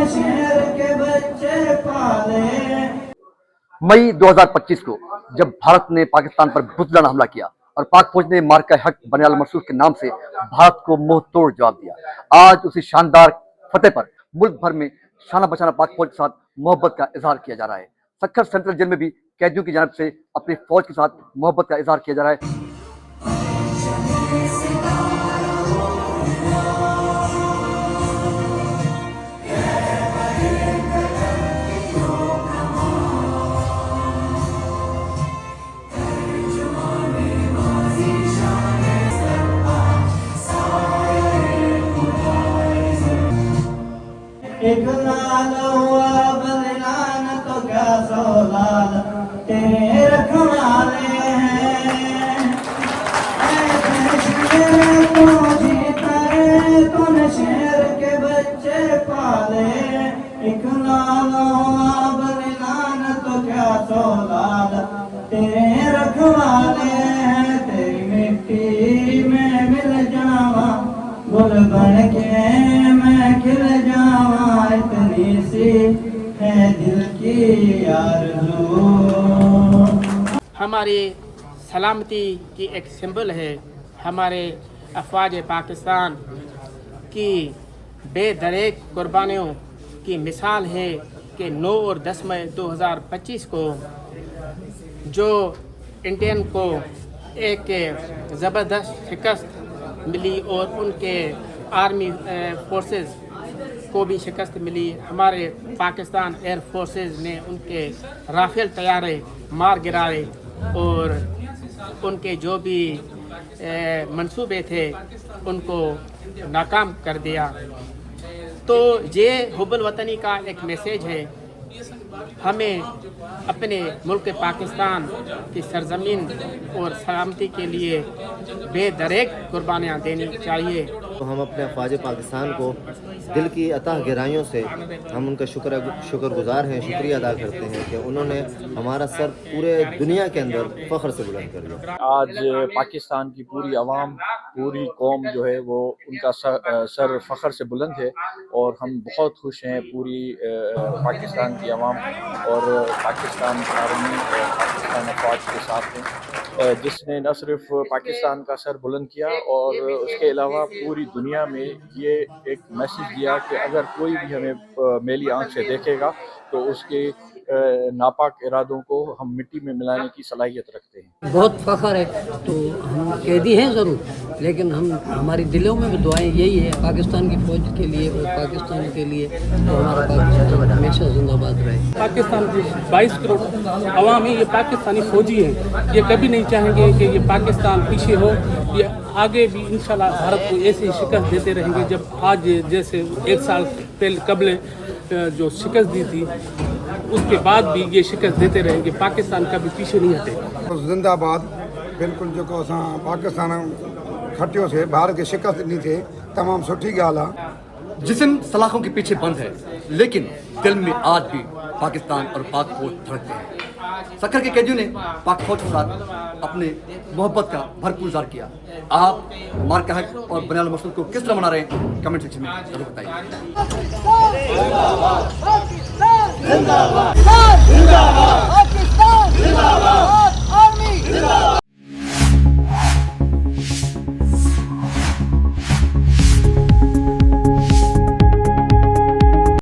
शेर के बच्चे पाले। मई 2025 को जब भारत ने पाकिस्तान पर बुज़दिलाना हमला किया और पाक फौज ने मार्का हक बनियाल मरसूल के नाम से भारत को मुंह तोड़ जवाब दिया, आज उसी शानदार फतेह पर मुल्क भर में शाना बशाना पाक फौज के साथ मोहब्बत का इजहार किया जा रहा है। सक्खर सेंट्रल जेल में भी कैदियों की जानब से अपनी फौज के साथ मोहब्बत का इजहार किया जा रहा है। एक लाल हुआ बदलान तो क्या सो लाल तेरे रखवाले हैं। तू जीता है तूने शेर के बच्चे पाले। एक लाल हुआ बदलान तो क्या सो लाल तेरे रखवाले हैं। तेरी मिट्टी में मिल जावा गुल बन के मैं खिल जावा। इतनी सी है दिल की आरज़ू। हमारी सलामती की एक सिंबल है। हमारे अफवाज पाकिस्तान की बेदरेक कुर्बानियों की मिसाल है कि 9 और 10 मई 2025 को जो इंडियन को एक ज़बरदस्त शिकस्त मिली और उनके आर्मी फोर्सेस को भी शिकस्त मिली। हमारे पाकिस्तान एयर फोर्सेस ने उनके राफेल तैयारे मार गिराए और उनके जो भी मंसूबे थे उनको नाकाम कर दिया। तो ये हुब्बुल वतनी का एक मैसेज है। हमें अपने मुल्क पाकिस्तान की सरजमीन और सलामती के लिए बेदरेक कुर्बानियाँ देनी चाहिए। तो हम अपने अफवाज पाकिस्तान को दिल की अतः गहराइयों से हम उनका शुक्रगुजार हैं, शुक्रिया अदा करते हैं कि उन्होंने हमारा सर पूरे दुनिया के अंदर फ़ख्र से बुलंद कर दिया। आज पाकिस्तान की पूरी आवाम, पूरी कौम जो है वो उनका सर फ़ख्र से बुलंद है और हम बहुत खुश हैं पूरी पाकिस्तान की आवाम और पाकिस्तान आर्मी और पाकिस्तान अफवाज के साथ हैं, जिसने न सिर्फ पाकिस्तान का सर बुलंद किया और उसके अलावा पूरी दुनिया में ये एक मैसेज दिया कि अगर कोई भी हमें मेली आंख से देखेगा तो उसके नापाक इरादों को हम मिट्टी में मिलाने की सलाहियत रखते हैं। बहुत फ़ख्र है। तो हम कैदी हैं ज़रूर, लेकिन हमारी दिलों में भी दुआएं यही है पाकिस्तान की फ़ौज के लिए और पाकिस्तान के लिए, तो हमारा पाकिस्तान हमेशा जिंदाबाद रहे। पाकिस्तान की 22 करोड़ अवाम है, ये पाकिस्तानी फ़ौजी हैं। ये कभी नहीं चाहेंगे कि ये पाकिस्तान पीछे हो। ये आगे भी इंशाल्लाह भारत को ऐसी शिकस्त देते रहेंगे। जब आज जैसे 1 साल पहले कबल जो शिकस्त दी थी उसके बाद भी ये शिकस्त देते रहेंगे। पाकिस्तान कभी पीछे नहीं हटेगा। जिंदाबाद। बिल्कुल जो असां पाकिस्तान खटियो से भारत के शिकस्त ॾिनी थे तमाम सुठी ॻाल्हि आहे। जिस्म सलाखों के पीछे बंद है, लेकिन दिल में आज भी पाकिस्तान और पाक फौज धड़कते हैं। सक्खर के कैदियों ने पाक फौज के साथ अपने मोहब्बत का भरपूर इज़हार किया। आप मार्का हक और बनियाल मरसूल को किस तरह मना रहे हैं, कमेंट सेक्शन में जरूर बताइए।